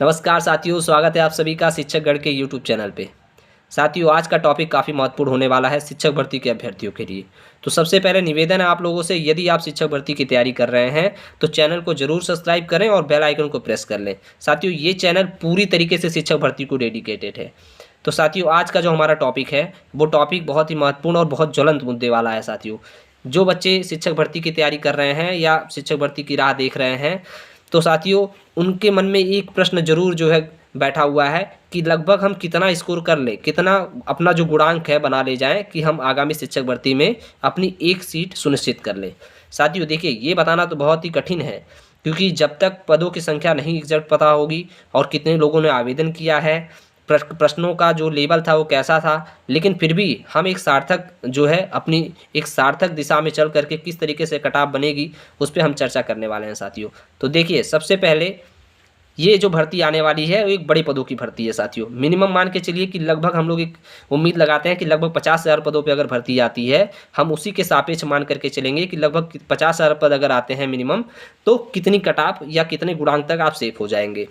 नमस्कार साथियों, स्वागत है आप सभी का शिक्षक गढ़ के यूट्यूब चैनल पे। साथियों, आज का टॉपिक काफ़ी महत्वपूर्ण होने वाला है शिक्षक भर्ती के अभ्यर्थियों के लिए। तो सबसे पहले निवेदन है आप लोगों से, यदि आप शिक्षक भर्ती की तैयारी कर रहे हैं तो चैनल को जरूर सब्सक्राइब करें और बेल आइकन को प्रेस कर लें। साथियों, ये चैनल पूरी तरीके से शिक्षक भर्ती को डेडिकेटेड है। तो साथियों, आज का जो हमारा टॉपिक है वो टॉपिक बहुत ही महत्वपूर्ण और बहुत ज्वलंत मुद्दे वाला है। साथियों, जो बच्चे शिक्षक भर्ती की तैयारी कर रहे हैं या शिक्षक भर्ती की राह देख रहे हैं, तो साथियों उनके मन में एक प्रश्न जरूर जो है बैठा हुआ है कि लगभग हम कितना स्कोर कर लें, कितना अपना जो गुणांक है बना ले जाएं कि हम आगामी शिक्षक भर्ती में अपनी एक सीट सुनिश्चित कर लें। साथियों देखिए, ये बताना तो बहुत ही कठिन है, क्योंकि जब तक पदों की संख्या नहीं एग्जैक्ट पता होगी और कितने लोगों ने आवेदन किया है, प्रश्नों का जो लेवल था वो कैसा था, लेकिन फिर भी हम एक सार्थक जो है अपनी एक सार्थक दिशा में चल करके किस तरीके से कटाव बनेगी उस पर हम चर्चा करने वाले हैं साथियों। तो देखिए, सबसे पहले ये जो भर्ती आने वाली है वो एक बड़े पदों की भर्ती है साथियों। मिनिमम मान के चलिए कि लगभग हम लोग एक उम्मीद लगाते हैं कि लगभग 50,000 पदों पे अगर भर्ती आती है, हम उसी के सापेक्ष मान करके चलेंगे कि लगभग 50,000 पद अगर आते हैं मिनिमम, तो कितनी कटाव या कितने गुणांक तक आप सेफ हो जाएंगे।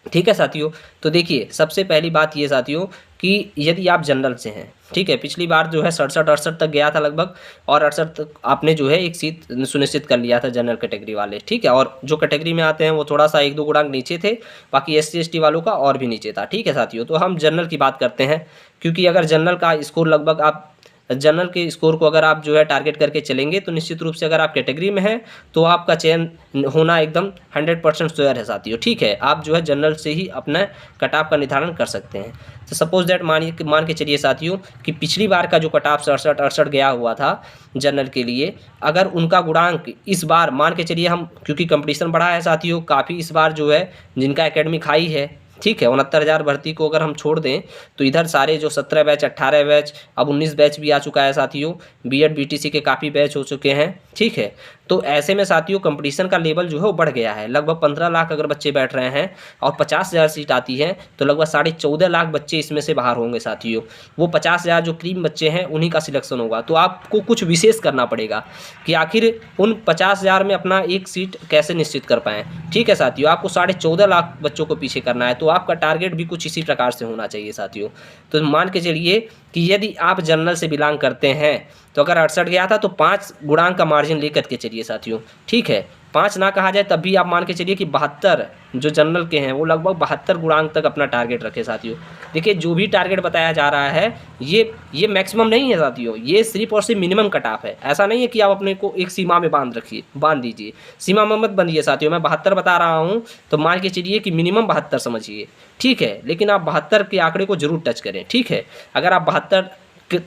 ठीक है साथियों। तो देखिए, सबसे पहली बात ये साथियों कि यदि आप जनरल से हैं, ठीक है, पिछली बार जो है 67-68 तक गया था लगभग, और 68 तक आपने जो है एक सीट सुनिश्चित कर लिया था जनरल कैटेगरी वाले, ठीक है। और जो कैटेगरी में आते हैं वो थोड़ा सा 1-2 गुणांक नीचे थे, बाकी SC ST वालों का और भी नीचे था, ठीक है साथियों। तो हम जनरल की बात करते हैं, क्योंकि अगर जनरल का स्कोर लगभग आप जनरल के स्कोर को अगर आप जो है टारगेट करके चलेंगे तो निश्चित रूप से अगर आप कैटेगरी में हैं तो आपका चयन होना एकदम 100% श्योर है साथियों, ठीक है। आप जो है जनरल से ही अपना कट ऑफ का निर्धारण कर सकते हैं। तो सपोज दैट मान के चलिए साथियों कि पिछली बार का जो कट ऑफ 67-68 गया हुआ था जनरल के लिए, अगर उनका गुणांक इस बार मान के चलिए हम, क्योंकि कंपटीशन बढ़ा है साथियों काफ़ी इस बार जो है जिनका एकेडमिक हाई है, ठीक है, 69,000 भर्ती को अगर हम छोड़ दें तो इधर सारे जो 17 बैच, 18 बैच, अब 19 बैच भी आ चुका है साथियों। BEd BTC के काफ़ी बैच हो चुके हैं, ठीक है। तो ऐसे में साथियों कंपटीशन का लेवल जो है वो बढ़ गया है। लगभग 15 लाख अगर बच्चे बैठ रहे हैं और 50,000 सीट आती है तो लगभग 14.5 लाख बच्चे इसमें से बाहर होंगे साथियों। वो 50,000 जो क्रीम बच्चे हैं उन्हीं का सिलेक्शन होगा। तो आपको कुछ विशेष करना पड़ेगा कि आखिर उन 50,000 में अपना एक सीट कैसे निश्चित कर पाएँ, ठीक है साथियों। आपको 14.5 लाख बच्चों को पीछे करना है, तो आपका टारगेट भी कुछ इसी प्रकार से होना चाहिए साथियों। तो मान के चलिए कि यदि आप जनरल से बिलोंग करते हैं तो अगर 68 गया था तो 5 गुणांक का मार्जिन लेकर के चलिए साथियों, ठीक है। 5 ना कहा जाए तब भी आप मान के चलिए कि 72 जो जनरल के हैं वो लगभग 72 गुणांक तक अपना टारगेट रखे साथियों। देखिए, जो भी टारगेट बताया जा रहा है ये मैक्सिमम नहीं है साथियों, ये सिर्फ और सिर्फ मिनिमम कट ऑफ है। ऐसा नहीं है कि आप अपने को एक सीमा में बांध दीजिए, सीमा में मत बंधिए साथियों। मैं 72 बता रहा हूँ तो मान के चलिए कि मिनिमम 72 समझिए, ठीक है। लेकिन आप 72 के आंकड़े को जरूर टच करें, ठीक है। अगर आप 72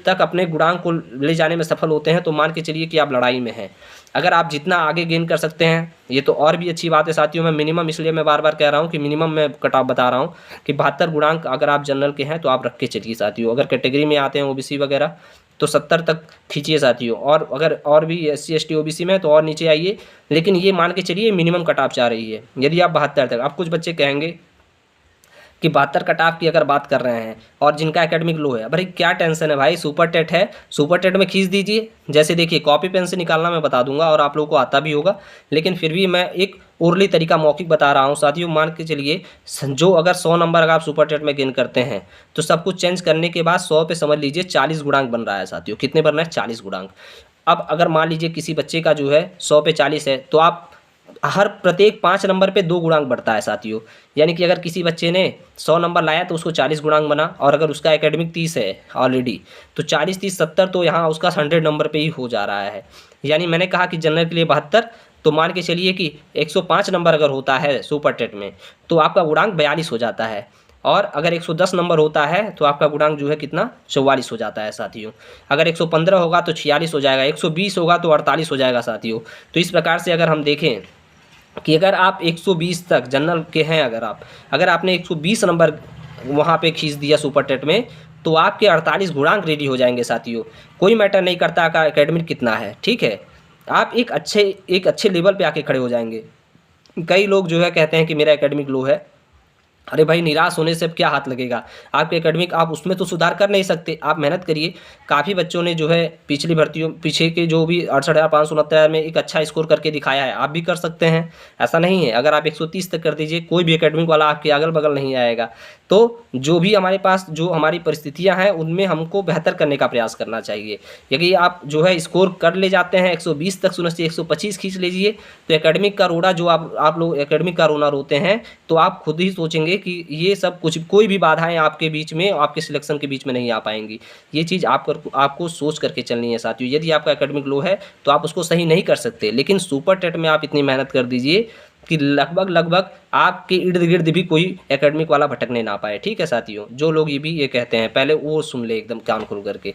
तक अपने गुणांक को ले जाने में सफल होते हैं तो मान के चलिए कि आप लड़ाई में हैं। अगर आप जितना आगे गेन कर सकते हैं ये तो और भी अच्छी बात है साथियों। मैं मिनिमम इसलिए मैं बार बार कह रहा हूँ कि मिनिमम मैं कट ऑफ बता रहा हूँ कि 72 गुणांक अगर आप जनरल के हैं तो आप रख के चलिए साथियों। अगर कैटेगरी में आते हैं OBC वगैरह तो 70 तक खींचिए साथियों, और अगर और भी SC ST OBC में तो और नीचे आइए। लेकिन ये मान के चलिए मिनिमम कट ऑफ चाह रही है यदि आप 72 तक। अब कुछ बच्चे कहेंगे कि 72 कट ऑफ की अगर बात कर रहे हैं और जिनका एकेडमिक लो है, भाई क्या टेंशन है भाई, सुपर टेट है, सुपर टेट में खींच दीजिए। जैसे देखिए, कॉपी पेन से निकालना मैं बता दूंगा और आप लोगों को आता भी होगा, लेकिन फिर भी मैं एक ओरली तरीका मौखिक बता रहा हूँ साथियों। मान के चलिए जो अगर 100 नंबर अगर आप सुपर टेट में गेन करते हैं तो सब कुछ चेंज करने के बाद 100 पे समझ लीजिए 40 गुणांक बन रहा है साथियों। कितने बन रहे हैं? 40 गुणांक। अब अगर मान लीजिए किसी बच्चे का जो है 100 पे 40 है तो आप हर प्रत्येक 5 नंबर पे 2 गुणांक बढ़ता है साथियों। यानी कि अगर किसी बच्चे ने 100 नंबर लाया तो उसको 40 गुणांक बना, और अगर उसका एकेडमिक 30 है ऑलरेडी तो 40 30 70 तो यहाँ उसका 100 नंबर पे ही हो जा रहा है। यानी मैंने कहा कि जनरल के लिए 72, तो मान के चलिए कि 105 नंबर अगर होता है सुपर टेट में तो आपका गुणांक 42 हो जाता है, और अगर 110 नंबर होता है तो आपका गुणांक जो है कितना 44 हो जाता है साथियों। अगर 115 होगा तो 46 हो जाएगा, 120 होगा तो 48 हो जाएगा साथियों। तो इस प्रकार से अगर हम देखें कि अगर आप 120 तक जनरल के हैं, अगर आपने 120 नंबर वहाँ पे खींच दिया सुपर टेट में तो आपके 48 गुणांक रेडी हो जाएंगे साथियों। कोई मैटर नहीं करता का एकेडमिक कितना है, ठीक है। आप एक अच्छे लेवल पे आके खड़े हो जाएंगे। कई लोग जो है कहते हैं कि मेरा एकेडमिक लो है, अरे भाई, निराश होने से अब क्या हाथ लगेगा? आपके एकेडमिक आप उसमें तो सुधार कर नहीं सकते, आप मेहनत करिए। काफ़ी बच्चों ने जो है पिछली भर्तियों पीछे के जो भी 68,569 में एक अच्छा स्कोर करके दिखाया है, आप भी कर सकते हैं। ऐसा नहीं है, अगर आप 130 तक कर दीजिए, कोई भी एकेडमिक वाला आपके अगल बगल नहीं आएगा। तो जो भी हमारे पास जो हमारी परिस्थितियां हैं उनमें हमको बेहतर करने का प्रयास करना चाहिए। यदि आप जो है स्कोर कर ले जाते हैं 120 तक, सुनिश्चित 125 खींच लीजिए, तो एकेडमिक का रोड़ा जो आप लोग एकेडमिक का रोना रोते हैं, तो आप खुद ही सोचेंगे कि ये सब कुछ कोई भी बाधाएं आपके बीच में, आपके सिलेक्शन के बीच में नहीं आ पाएंगी। ये चीज़ आपको सोच करके चलनी है साथियों। यदि आपका एकेडमिक लो है तो आप उसको सही नहीं कर सकते, लेकिन सुपर टेट में आप इतनी मेहनत कर दीजिए कि लगभग लगभग आपके इर्द गिर्द भी कोई एकेडमिक वाला भटकने ना पाए। ठीक है साथियों, जो लोग ये भी ये कहते हैं, पहले वो सुन ले एकदम कान खोल करके।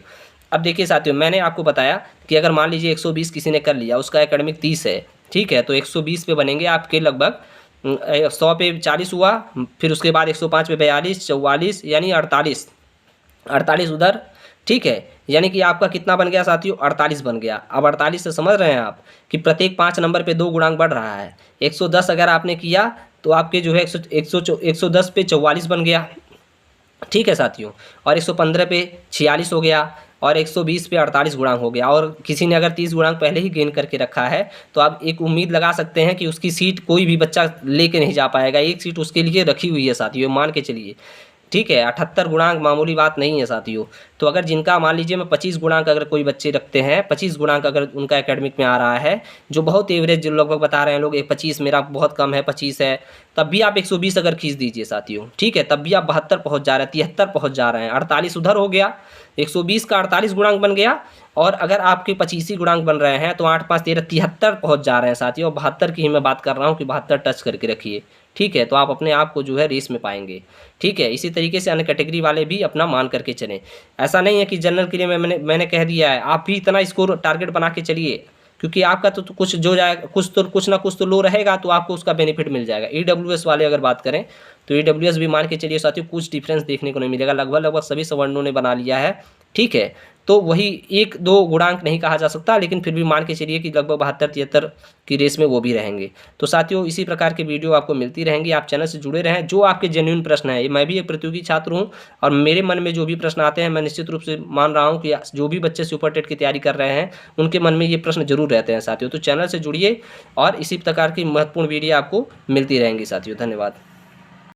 अब देखिए साथियों, मैंने आपको बताया कि अगर मान लीजिए 120 किसी ने कर लिया, उसका एकेडमिक 30 है, ठीक है, तो 120 पे बनेंगे आपके लगभग 100 पे 40 हुआ, फिर उसके बाद 105 पे 42, 44 यानी 48, 48 उधर। ठीक है, यानी कि आपका कितना बन गया साथियों? 48 बन गया। अब 48 से समझ रहे हैं आप कि प्रत्येक 5 नंबर पे 2 गुणांक बढ़ रहा है। 110 अगर आपने किया तो आपके जो है 110 पे 44 बन गया। ठीक है साथियों, और 115 पे 46 हो गया, और 120 पे 48 गुणांक हो गया। और किसी ने अगर 30 गुणांक पहले ही गेन करके रखा है तो आप एक उम्मीद लगा सकते हैं कि उसकी सीट कोई भी बच्चा लेके नहीं जा पाएगा। एक सीट उसके लिए रखी हुई है साथियों, मान के चलिए। ठीक है, 78 गुणांक मामूली बात नहीं है साथियों। तो अगर जिनका मान लीजिए मैं 25 गुणांक अगर कोई बच्चे रखते हैं, 25 गुणांक अगर उनका एकेडमिक में आ रहा है, जो बहुत एवरेज जो लगभग बता रहे हैं लोग, 25 मेरा बहुत कम है, 25 है, तब भी आप 120 अगर खींच दीजिए साथियों, ठीक है, तब भी आप 72 पहुंच जा रहे हैं, 73 पहुंच जा रहे हैं, 48 उधर हो गया, 120 का 48 गुणांक बन गया। और अगर आपके 25 ही गुणांक बन रहे हैं तो 8 5 13 73 पहुंच जा रहे हैं साथियों। 72 की ही मैं बात कर रहा हूँ कि 72 टच करके रखिए। ठीक है, तो आप अपने आप को जो है रेस में पाएंगे। ठीक है, इसी तरीके से अन्य कैटेगरी वाले भी अपना मान करके चलें। ऐसा नहीं है कि जनरल के लिए मैंने कह दिया है, आप भी इतना स्कोर टारगेट बना के चलिए, क्योंकि आपका तो कुछ जो जाएगा, कुछ ना कुछ तो लो रहेगा, तो आपको उसका बेनिफिट मिल जाएगा। ईडब्ल्यूएस वाले अगर बात करें तो ईडब्ल्यूएस भी मान के चलिए साथियों, कुछ डिफरेंस देखने को नहीं मिलेगा, लगभग लगभग सभी सवर्णों ने बना लिया है। ठीक है, तो वही 1-2 गुणांक नहीं कहा जा सकता, लेकिन फिर भी मान के चलिए कि लगभग 72-73 की रेस में वो भी रहेंगे। तो साथियों, इसी प्रकार के वीडियो आपको मिलती रहेंगी, आप चैनल से जुड़े रहें। जो आपके जेन्युइन प्रश्न है, मैं भी एक प्रतियोगी छात्र हूँ, और मेरे मन में जो भी प्रश्न आते हैं, मैं निश्चित रूप से मान रहा हूँ कि जो भी बच्चे सुपर टेट की तैयारी कर रहे हैं, उनके मन में ये प्रश्न जरूर रहते हैं साथियों। तो चैनल से जुड़िए और इसी प्रकार की महत्वपूर्ण वीडियो आपको मिलती रहेंगी साथियों। धन्यवाद।